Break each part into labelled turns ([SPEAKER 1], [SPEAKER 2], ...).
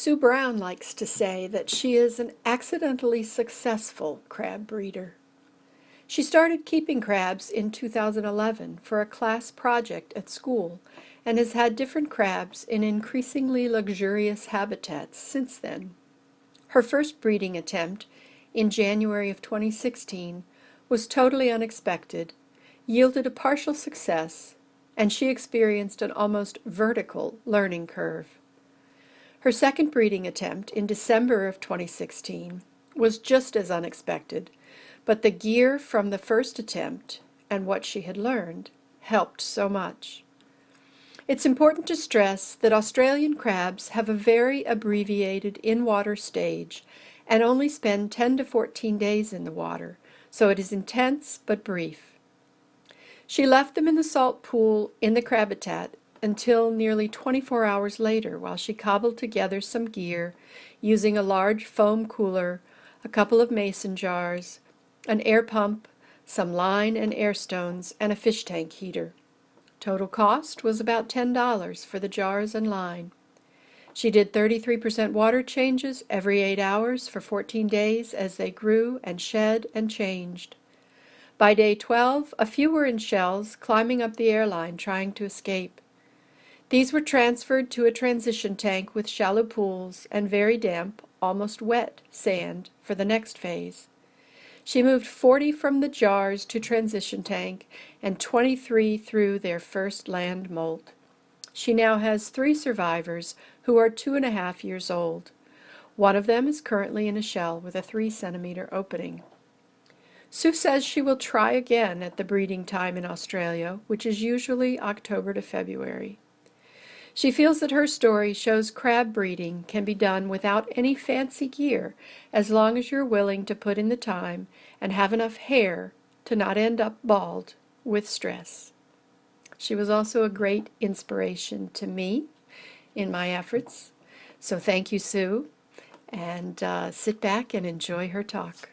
[SPEAKER 1] Sue Brown likes to say that she is an accidentally successful crab breeder. She started keeping crabs in 2011 for a class project at school and has had different crabs in increasingly luxurious habitats since then. Her first breeding attempt, in January of 2016, was totally unexpected, yielded a partial success, and she experienced an almost vertical learning curve. Her second breeding attempt in December of 2016 was just as unexpected, but the gear from the first attempt and what she had learned helped so much. It's important to stress that Australian crabs have a very abbreviated in-water stage and only spend 10 to 14 days in the water, so it is intense but brief. She left them in the salt pool in the crabbitat until nearly 24 hours later while she cobbled together some gear using a large foam cooler, a couple of mason jars, an air pump, some line and air stones, and a fish tank heater. Total cost was about $10 for the jars and line. She did 33% water changes every 8 hours for 14 days as they grew and shed and changed. By day 12, a few were in shells, climbing up the airline trying to escape. These were transferred to a transition tank with shallow pools and very damp, almost wet, sand for the next phase. She moved 40 from the jars to transition tank and 23 through their first land molt. She now has 3 survivors who are 2.5 years old. One of them is currently in a shell with a 3-centimeter opening. Sue says she will try again at the breeding time in Australia, which is usually October to February. She feels that her story shows crab breeding can be done without any fancy gear as long as you're willing to put in the time and have enough hair to not end up bald with stress. She was also a great inspiration to me in my efforts. So thank you, Sue, and sit back and enjoy her talk.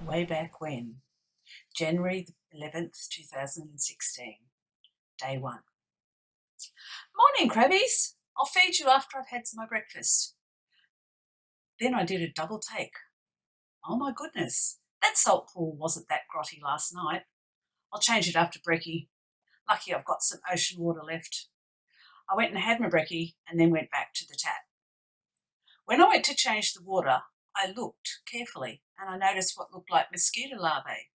[SPEAKER 2] Way back when, January 11th, 2016, day 1. Morning, crabbies. I'll feed you after I've had my breakfast. Then I did a double take. Oh my goodness, that salt pool wasn't that grotty last night. I'll change it after brekkie. Lucky I've got some ocean water left. I went and had my brekkie and then went back to the tap. When I went to change the water, I looked carefully and I noticed what looked like mosquito larvae.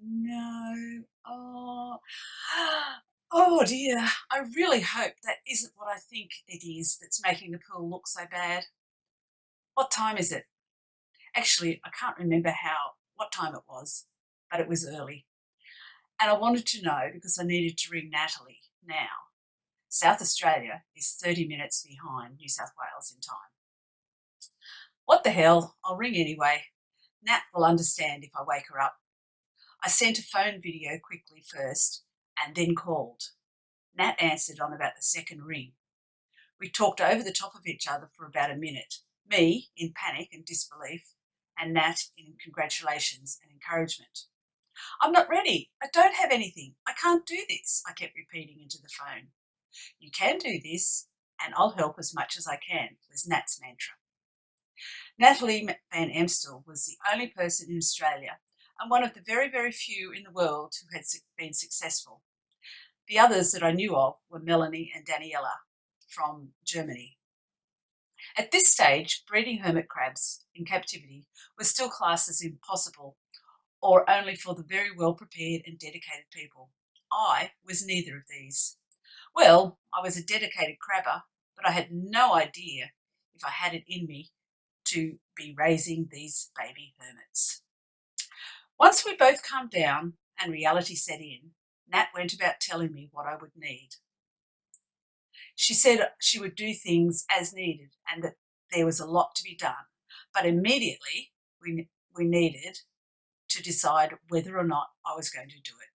[SPEAKER 2] No. Oh dear. I really hope that isn't what I think it is that's making the pool look so bad. What time is it? Actually, I can't remember what time it was, but it was early. And I wanted to know because I needed to ring Natalie now. South Australia is 30 minutes behind New South Wales in time. What the hell, I'll ring anyway. Nat will understand if I wake her up. I sent a phone video quickly first and then called. Nat answered on about the second ring. We talked over the top of each other for about a minute, me in panic and disbelief, and Nat in congratulations and encouragement. I'm not ready. I don't have anything. I can't do this, I kept repeating into the phone. You can do this, and I'll help as much as I can, was Nat's mantra. Natalie Van Amstel was the only person in Australia and one of the very, very few in the world who had been successful. The others that I knew of were Melanie and Daniela from Germany. At this stage, breeding hermit crabs in captivity was still classed as impossible or only for the very well-prepared and dedicated people. I was neither of these. Well, I was a dedicated crabber, but I had no idea if I had it in me to be raising these baby hermits. Once we both calmed down and reality set in, Nat went about telling me what I would need. She said she would do things as needed and that there was a lot to be done, but immediately we needed to decide whether or not I was going to do it.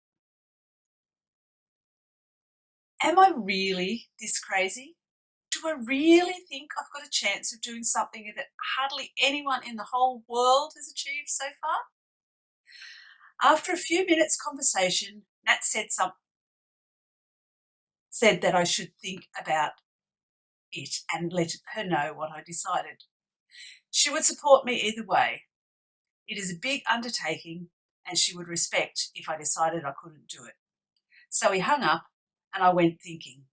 [SPEAKER 2] Am I really this crazy? Do I really think I've got a chance of doing something that hardly anyone in the whole world has achieved so far? After a few minutes' conversation, Nat said that I should think about it and let her know what I decided. She would support me either way. It is a big undertaking, and she would respect if I decided I couldn't do it. So we hung up, and I went thinking,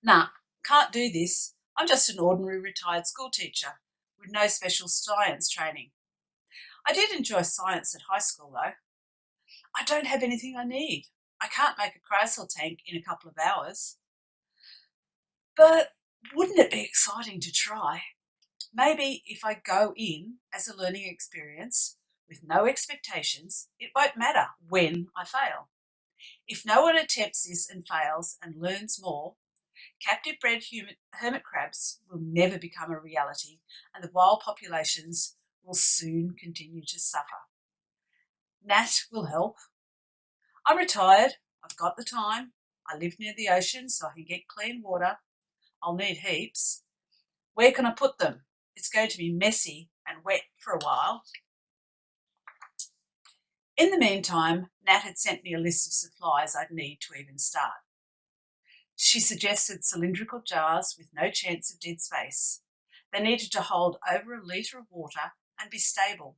[SPEAKER 2] nah, can't do this. I'm just an ordinary retired school teacher with no special science training. I did enjoy science at high school, though. I don't have anything I need. I can't make a cryosyl tank in a couple of hours. But wouldn't it be exciting to try? Maybe if I go in as a learning experience with no expectations, it won't matter when I fail. If no one attempts this and fails and learns more, captive bred hermit crabs will never become a reality and the wild populations will soon continue to suffer. Nat will help. I'm retired. I've got the time. I live near the ocean so I can get clean water. I'll need heaps. Where can I put them? It's going to be messy and wet for a while. In the meantime, Nat had sent me a list of supplies I'd need to even start. She suggested cylindrical jars with no chance of dead space. They needed to hold over a litre of water and be stable.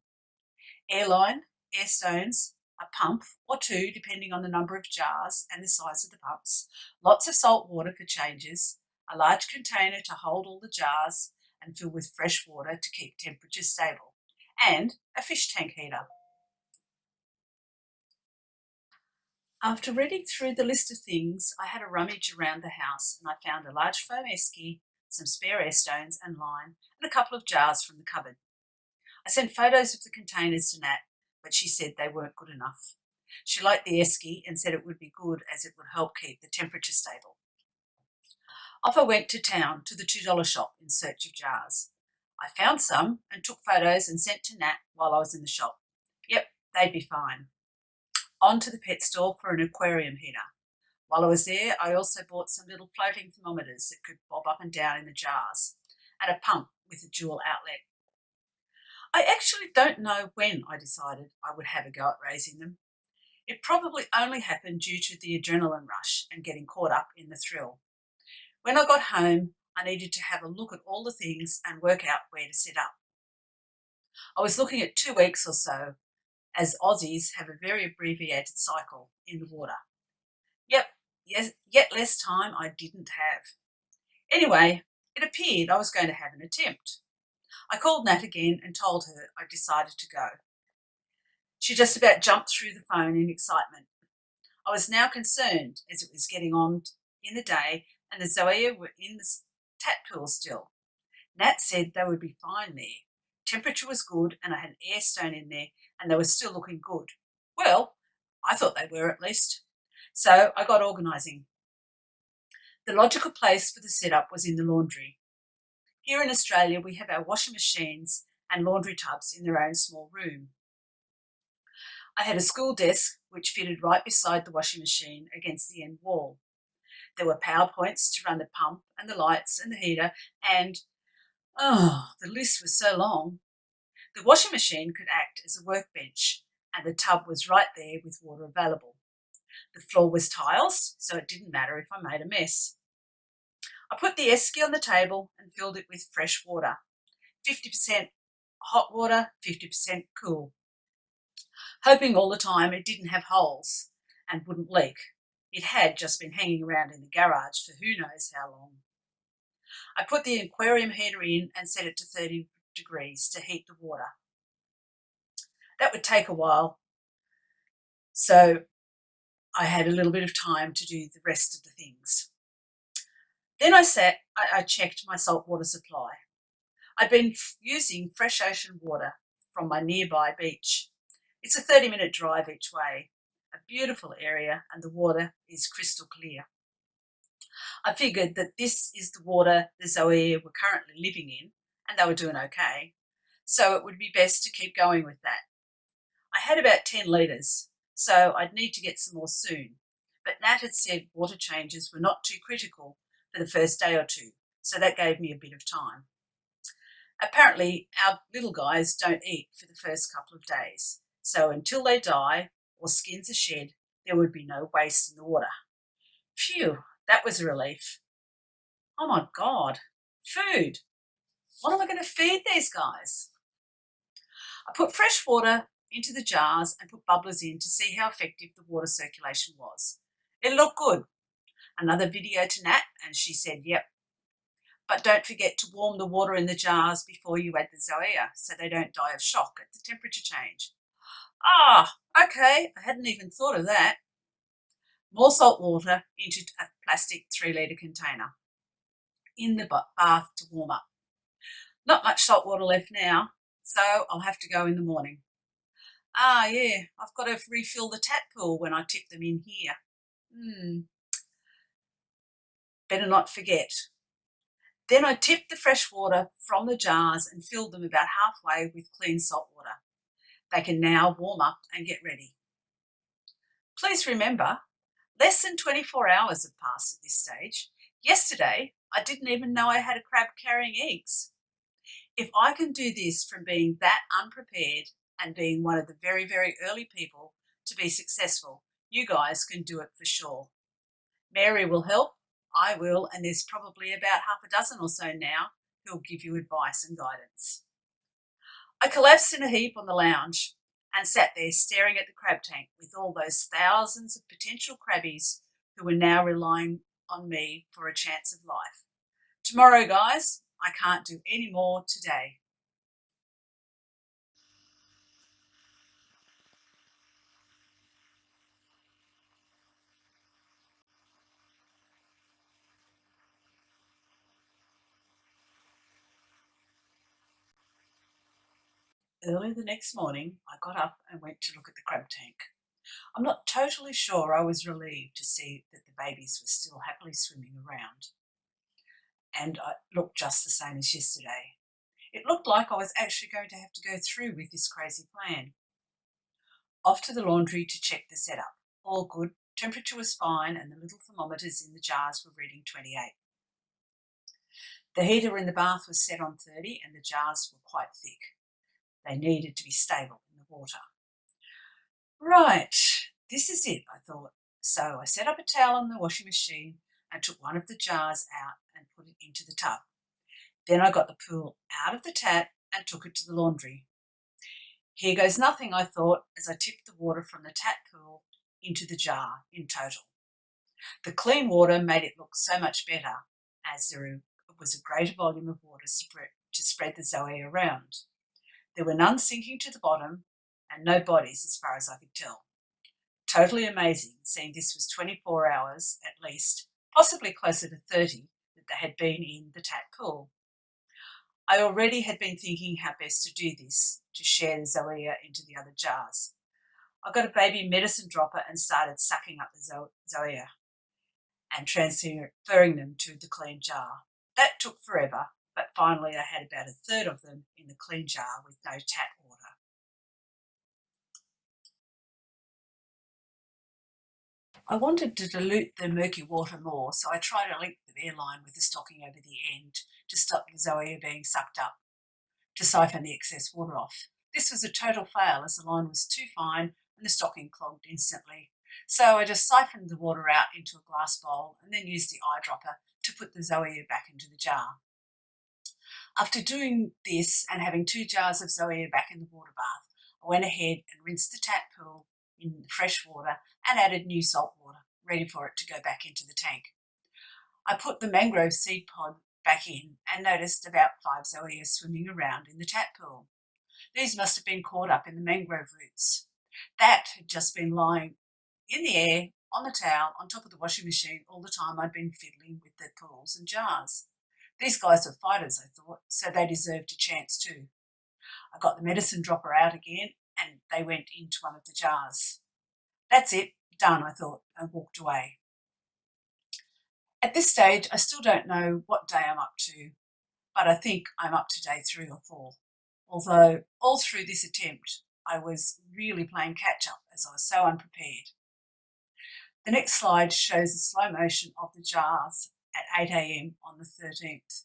[SPEAKER 2] Airline, air stones, a pump or two depending on the number of jars and the size of the pumps, lots of salt water for changes, a large container to hold all the jars and fill with fresh water to keep temperature stable, and a fish tank heater. After reading through the list of things, I had a rummage around the house and I found a large foam esky, some spare air stones and line, and a couple of jars from the cupboard. I sent photos of the containers to Nat, but she said they weren't good enough. She liked the esky and said it would be good as it would help keep the temperature stable. Off I went to town to the $2 shop in search of jars. I found some and took photos and sent to Nat while I was in the shop. Yep, they'd be fine. On to the pet store for an aquarium heater. While I was there, I also bought some little floating thermometers that could bob up and down in the jars, and a pump with a dual outlet. I actually don't know when I decided I would have a go at raising them. It probably only happened due to the adrenaline rush and getting caught up in the thrill. When I got home, I needed to have a look at all the things and work out where to set up. I was looking at 2 weeks or so, as Aussies have a very abbreviated cycle in the water. Yep, yet less time I didn't have. Anyway, it appeared I was going to have an attempt. I called Nat again and told her I decided to go. She just about jumped through the phone in excitement. I was now concerned as it was getting on in the day and the zoea were in the tadpole still. Nat said they would be fine there. Temperature was good and I had an air stone in there and they were still looking good. Well, I thought they were at least. So I got organising. The logical place for the setup was in the laundry. Here in Australia, we have our washing machines and laundry tubs in their own small room. I had a school desk which fitted right beside the washing machine against the end wall. There were power points to run the pump and the lights and the heater, and the list was so long. The washing machine could act as a workbench, and the tub was right there with water available. The floor was tiles, so it didn't matter if I made a mess. I put the esky on the table and filled it with fresh water, 50% hot water, 50% cool, hoping all the time it didn't have holes and wouldn't leak. It had just been hanging around in the garage for who knows how long. I put the aquarium heater in and set it to 30 degrees to heat the water. That would take a while, so I had a little bit of time to do the rest of the things. Then I checked my saltwater supply. I'd been using fresh ocean water from my nearby beach. It's a 30-minute drive each way, a beautiful area, and the water is crystal clear. I figured that this is the water the Zoea were currently living in, and they were doing okay, so it would be best to keep going with that. I had about 10 litres, so I'd need to get some more soon, but Nat had said water changes were not too critical for the first day or two, so that gave me a bit of time. Apparently, our little guys don't eat for the first couple of days, so until they die or skins are shed, there would be no waste in the water. Phew, that was a relief. Oh my God, food. What am I going to feed these guys? I put fresh water into the jars and put bubblers in to see how effective the water circulation was. It looked good. Another video to Nat, and she said, yep. But don't forget to warm the water in the jars before you add the Zoea so they don't die of shock at the temperature change. Okay, I hadn't even thought of that. More salt water into a plastic 3-litre container in the bath to warm up. Not much salt water left now, so I'll have to go in the morning. Yeah, I've got to refill the tadpole when I tip them in here. Better not forget. Then I tipped the fresh water from the jars and filled them about halfway with clean salt water. They can now warm up and get ready. Please remember, less than 24 hours have passed at this stage. Yesterday, I didn't even know I had a crab carrying eggs. If I can do this from being that unprepared and being one of the very, very early people to be successful, you guys can do it for sure. Mary will help, I will, and there's probably about half a dozen or so now who'll give you advice and guidance. I collapsed in a heap on the lounge and sat there staring at the crab tank with all those thousands of potential crabbies who were now relying on me for a chance of life. Tomorrow, guys, I can't do any more today. Early the next morning, I got up and went to look at the crab tank. I'm not totally sure I was relieved to see that the babies were still happily swimming around. And I looked just the same as yesterday. It looked like I was actually going to have to go through with this crazy plan. Off to the laundry to check the setup. All good, temperature was fine, and the little thermometers in the jars were reading 28. The heater in the bath was set on 30 and the jars were quite thick. They needed to be stable in the water. Right, this is it, I thought. So I set up a towel on the washing machine and took one of the jars out and put it into the tub. Then I got the pool out of the tap and took it to the laundry. Here goes nothing, I thought, as I tipped the water from the tap pool into the jar in total. The clean water made it look so much better, as there was a greater volume of water to spread the Zoe around. There were none sinking to the bottom and no bodies as far as I could tell. Totally amazing, seeing this was 24 hours at least, possibly closer to 30, that they had been in the tap pool. I already had been thinking how best to do this, to share the Zoea into the other jars. I got a baby medicine dropper and started sucking up the Zoea. and transferring them to the clean jar. That took forever, but finally I had about a third of them in the clean jar with no tap water. I wanted to dilute the murky water more, so I tried to link the airline with the stocking over the end to stop the zoea being sucked up, to siphon the excess water off. This was a total fail as the line was too fine and the stocking clogged instantly. So I just siphoned the water out into a glass bowl and then used the eyedropper to put the zoea back into the jar. After doing this and having 2 jars of zoea back in the water bath, I went ahead and rinsed the tap pool in fresh water and added new salt water, ready for it to go back into the tank. I put the mangrove seed pod back in and noticed about 5 zoea swimming around in the tap pool. These must have been caught up in the mangrove roots. That had just been lying in the air, on the towel, on top of the washing machine all the time I'd been fiddling with the pools and jars. These guys were fighters, I thought, so they deserved a chance too. I got the medicine dropper out again and they went into one of the jars. That's it, done, I thought, and walked away. At this stage, I still don't know what day I'm up to, but I think I'm up to day 3 or 4. Although all through this attempt, I was really playing catch up as I was so unprepared. The next slide shows a slow motion of the jars at 8 a.m. on the 13th,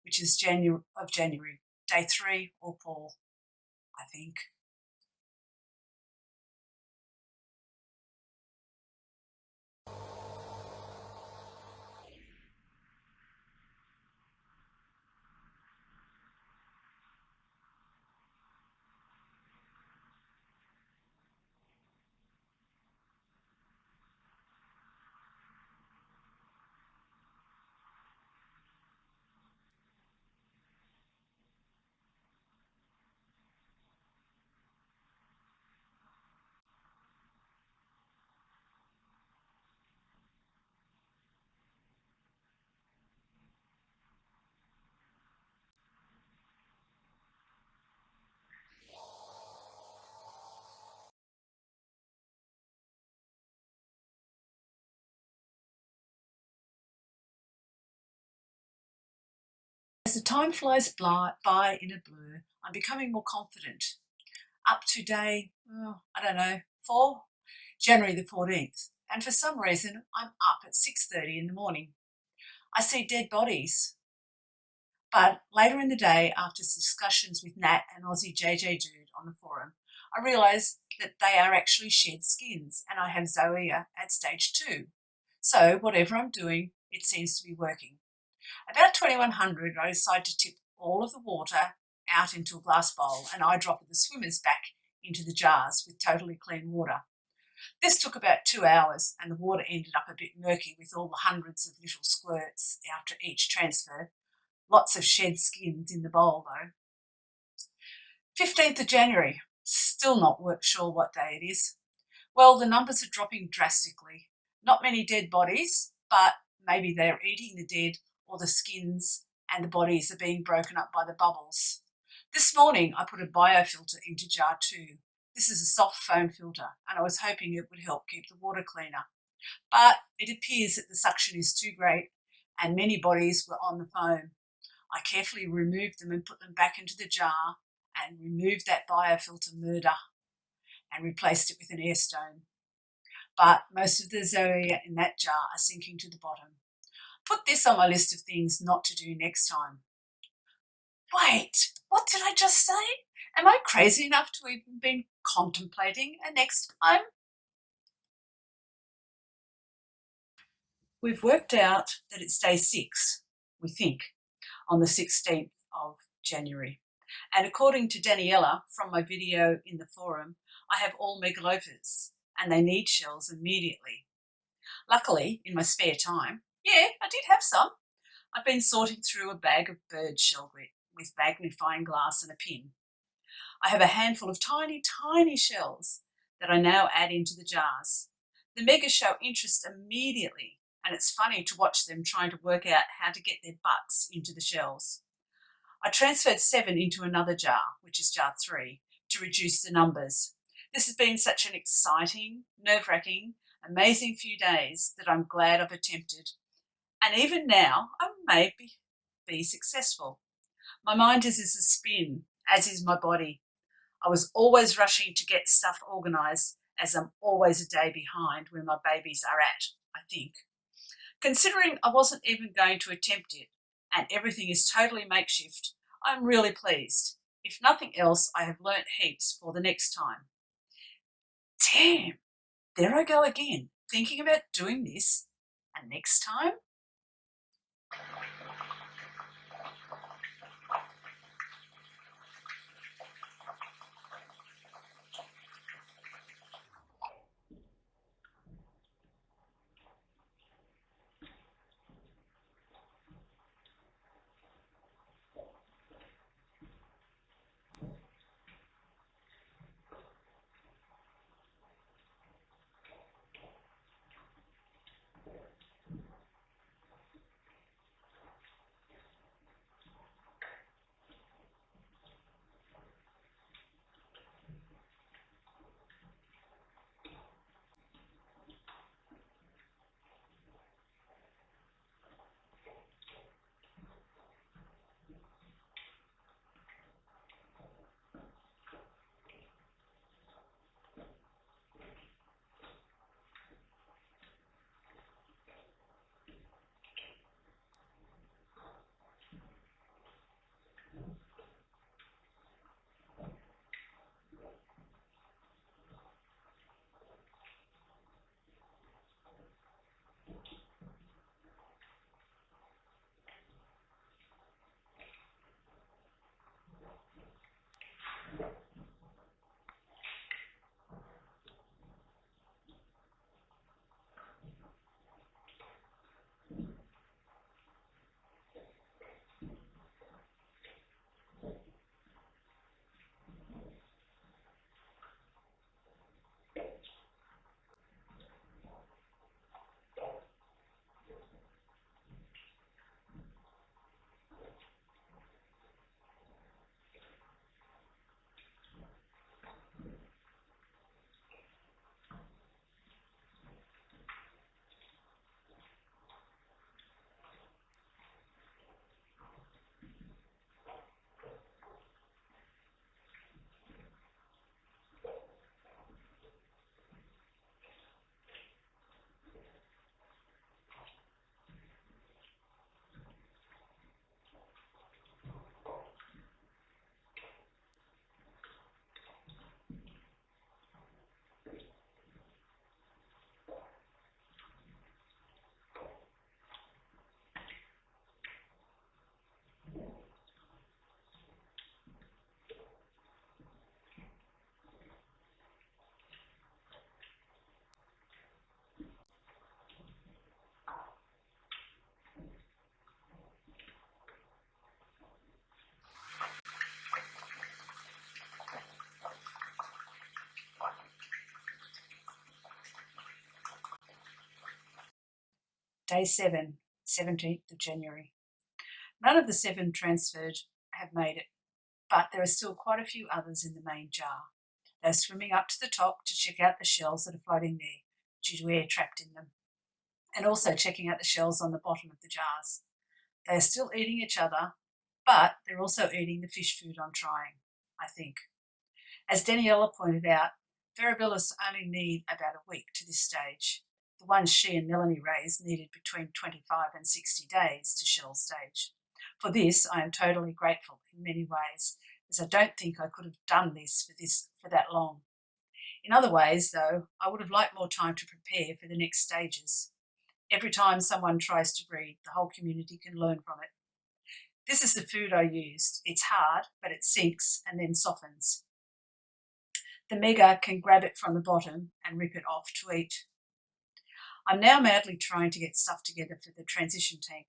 [SPEAKER 2] which is January, day 3 or 4, I think. As the time flies by in a blur, I'm becoming more confident. Up to day, 4, January the 14th, and for some reason I'm up at 6:30 in the morning. I see dead bodies. But later in the day, after discussions with Nat and Aussie JJ Dude on the forum, I realised that they are actually shed skins and I have zoea at stage 2. So whatever I'm doing, it seems to be working. About 2100, I decide to tip all of the water out into a glass bowl and I drop the swimmers back into the jars with totally clean water. This took about 2 hours and the water ended up a bit murky with all the hundreds of little squirts after each transfer. Lots of shed skins in the bowl though. 15th of January, still not sure what day it is. Well, the numbers are dropping drastically. Not many dead bodies, but maybe they're eating the dead or the skins and the bodies are being broken up by the bubbles. This morning I put a biofilter into jar 2. This is a soft foam filter and I was hoping it would help keep the water cleaner. But it appears that the suction is too great and many bodies were on the foam. I carefully removed them and put them back into the jar and removed that biofilter murder and replaced it with an air stone. But most of the zoea in that jar are sinking to the bottom. Put this on my list of things not to do next time. Wait, what did I just say? Am I crazy enough to even been contemplating a next time? We've worked out that it's day 6, we think, on the 16th of January. And according to Daniela from my video in the forum, I have all megalophers and they need shells immediately. Luckily, in my spare time, I did have some. I've been sorting through a bag of bird shell grit with magnifying glass and a pin. I have a handful of tiny, tiny shells that I now add into the jars. The megas show interest immediately, and it's funny to watch them trying to work out how to get their butts into the shells. I transferred 7 into another jar, which is jar 3, to reduce the numbers. This has been such an exciting, nerve-wracking, amazing few days that I'm glad I've attempted. And even now, I may be successful. My mind is a spin, as is my body. I was always rushing to get stuff organised, as I'm always a day behind where my babies are at, I think. Considering I wasn't even going to attempt it, and everything is totally makeshift, I'm really pleased. If nothing else, I have learnt heaps for the next time. Damn, there I go again, thinking about doing this, and next time? Day 7, 17th of January. None of the 7 transferred have made it, but there are still quite a few others in the main jar. They're swimming up to the top to check out the shells that are floating there due to air trapped in them, and also checking out the shells on the bottom of the jars. They are still eating each other, but they're also eating the fish food I'm trying, I think. As Daniela pointed out, Variabilis only need about a week to this stage. The ones she and Melanie raised needed between 25 and 60 days to shell stage. For this, I am totally grateful in many ways, as I don't think I could have done this for that long. In other ways, though, I would have liked more time to prepare for the next stages. Every time someone tries to breed, the whole community can learn from it. This is the food I used. It's hard, but it sinks and then softens. The mega can grab it from the bottom and rip it off to eat. I'm now madly trying to get stuff together for the transition tank.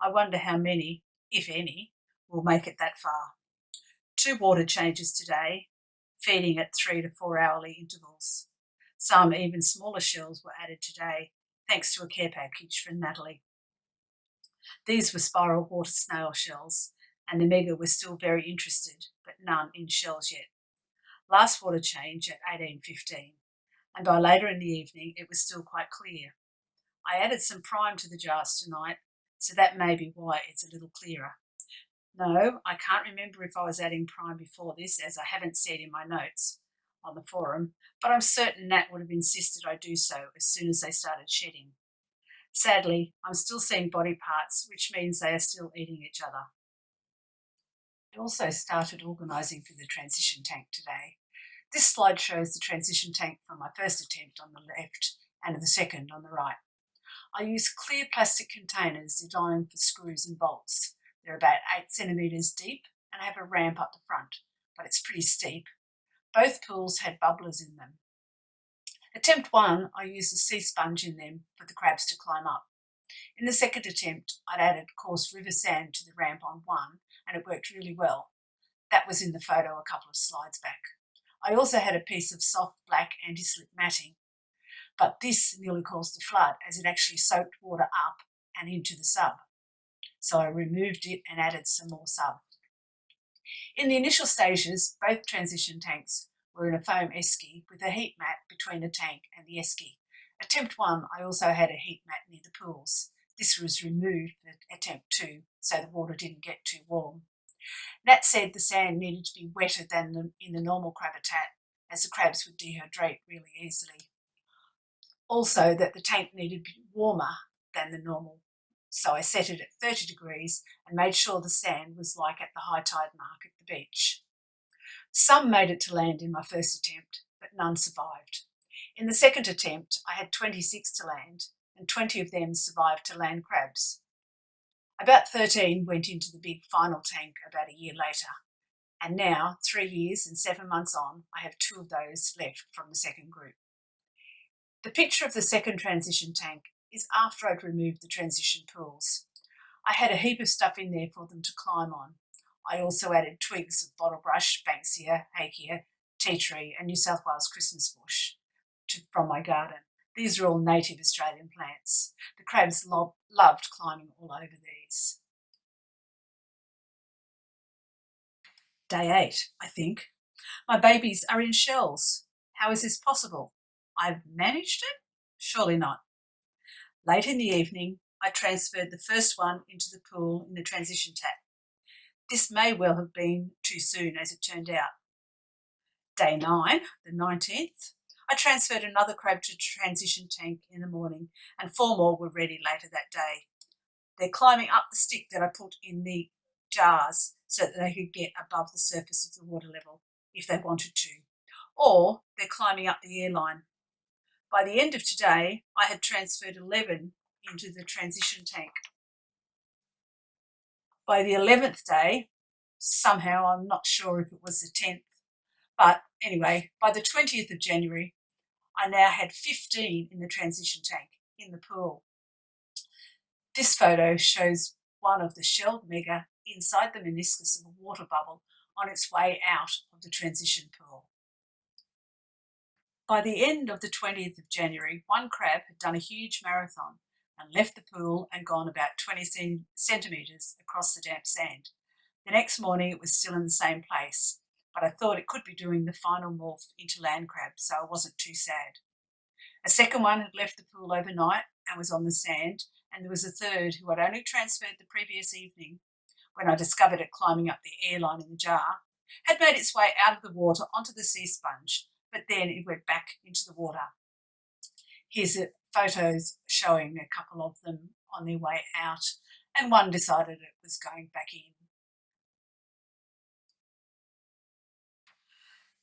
[SPEAKER 2] I wonder how many, if any, will make it that far. 2 water changes today, feeding at 3 to 4 hourly intervals. Some even smaller shells were added today, thanks to a care package from Natalie. These were spiral water snail shells, and the mega was still very interested, but none in shells yet. Last water change at 18:15. and by later in the evening it was still quite clear. I added some prime to the jars tonight, so that may be why it's a little clearer. No, I can't remember if I was adding prime before this, as I haven't said in my notes on the forum, but I'm certain Nat would have insisted I do so as soon as they started shedding. Sadly, I'm still seeing body parts, which means they are still eating each other. I also started organising for the transition tank today. This slide shows the transition tank from my first attempt on the left and the second on the right. I use clear plastic containers designed for screws and bolts. They're about 8 centimetres deep and have a ramp up the front, but it's pretty steep. Both pools had bubblers in them. Attempt 1, I used a sea sponge in them for the crabs to climb up. In the second attempt, I'd added coarse river sand to the ramp on one, and it worked really well. That was in the photo a couple of slides back. I also had a piece of soft black anti-slip matting, but this nearly caused a flood as it actually soaked water up and into the sub. So I removed it and added some more sub. In the initial stages, both transition tanks were in a foam esky with a heat mat between the tank and the esky. Attempt 1, I also had a heat mat near the pools. This was removed for attempt 2, so the water didn't get too warm. Nat said the sand needed to be wetter than in the normal crab habitat, as the crabs would dehydrate really easily. Also, that the tank needed to be warmer than the normal, so I set it at 30 degrees and made sure the sand was like at the high tide mark at the beach. Some made it to land in my first attempt, but none survived. In the second attempt, I had 26 to land, and 20 of them survived to land crabs. About 13 went into the big final tank about a year later, and now, 3 years and 7 months on, I have 2 of those left from the second group. The picture of the second transition tank is after I'd removed the transition pools. I had a heap of stuff in there for them to climb on. I also added twigs of bottlebrush, banksia, hakea, tea tree and New South Wales Christmas bush from my garden. These are all native Australian plants. The crabs loved climbing all over these. Day 8, I think. My babies are in shells. How is this possible? I've managed it? Surely not. Late in the evening, I transferred the first one into the pool in the transition tank. This may well have been too soon, as it turned out. Day 9, the 19th, I transferred another crab to the transition tank in the morning, and 4 more were ready later that day. They're climbing up the stick that I put in the jars so that they could get above the surface of the water level if they wanted to, or they're climbing up the airline. By the end of today, I had transferred 11 into the transition tank. By the 11th day, somehow, I'm not sure if it was the 10th, but anyway, by the 20th of January, I now had 15 in the transition tank in the pool. This photo shows one of the shelled mega inside the meniscus of a water bubble on its way out of the transition pool. By the end of the 20th of January, one crab had done a huge marathon and left the pool and gone about 20 centimetres across the damp sand. The next morning it was still in the same place, but I thought it could be doing the final morph into land crab, so I wasn't too sad. A second one had left the pool overnight and was on the sand, and there was a third who had only transferred the previous evening, when I discovered it climbing up the airline in the jar, had made its way out of the water onto the sea sponge, but then it went back into the water. Here's photos showing a couple of them on their way out, and one decided it was going back in.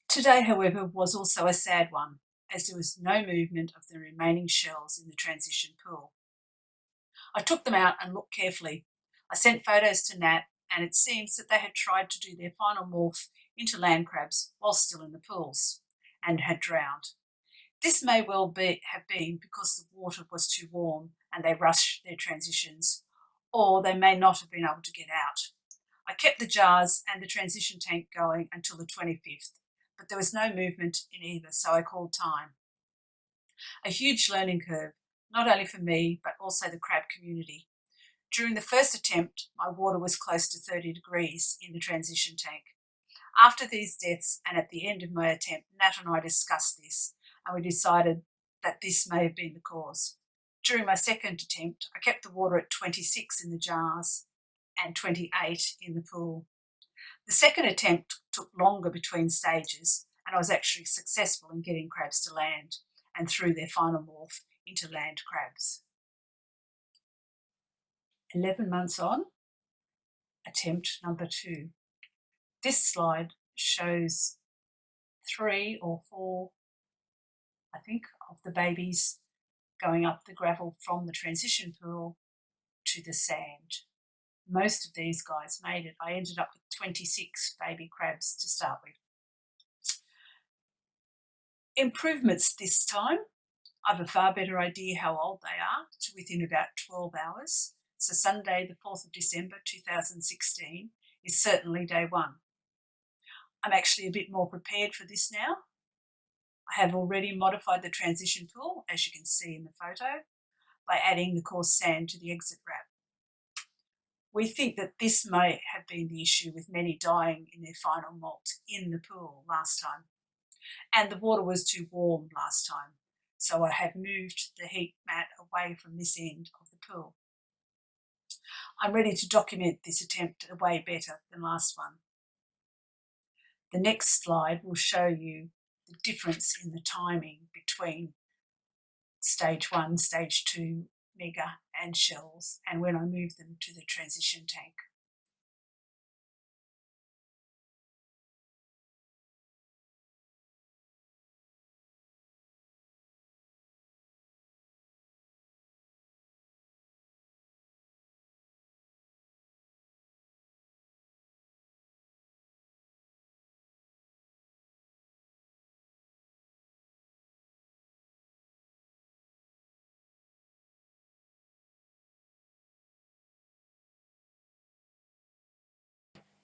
[SPEAKER 2] Today, however, was also a sad one, as there was no movement of the remaining shells in the transition pool. I took them out and looked carefully. I sent photos to Nat, and it seems that they had tried to do their final morph into land crabs while still in the pools, and had drowned. This may well have been because the water was too warm and they rushed their transitions, or they may not have been able to get out. I kept the jars and the transition tank going until the 25th, but there was no movement in either, so I called time. A huge learning curve, not only for me, but also the crab community. During the first attempt, my water was close to 30 degrees in the transition tank. After these deaths and at the end of my attempt, Nat and I discussed this, and we decided that this may have been the cause. During my second attempt, I kept the water at 26 in the jars and 28 in the pool. The second attempt took longer between stages, and I was actually successful in getting crabs to land and through their final morph into land crabs. 11 months on, attempt number 2. This slide shows 3 or 4, I think, of the babies going up the gravel from the transition pool to the sand. Most of these guys made it. I ended up with 26 baby crabs to start with. Improvements this time. I have a far better idea how old they are, to within about 12 hours. So Sunday, the 4th of December 2016 is certainly day 1. I'm actually a bit more prepared for this now. I have already modified the transition pool, as you can see in the photo, by adding the coarse sand to the exit wrap. We think that this may have been the issue with many dying in their final molt in the pool last time. And the water was too warm last time, so I have moved the heat mat away from this end of the pool. I'm ready to document this attempt way better than last one. The next slide will show you the difference in the timing between stage 1, stage 2 mega and shells, and when I move them to the transition tank.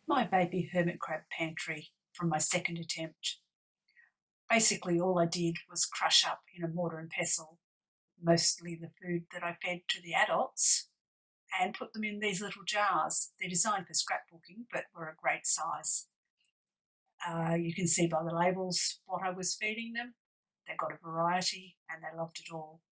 [SPEAKER 2] My baby hermit crab pantry from my second attempt. Basically all I did was crush up in a mortar and pestle mostly the food that I fed to the adults and put them in these little jars. They're designed for scrapbooking but were a great size. You can see by the labels what I was feeding them. They got a variety and they loved it all.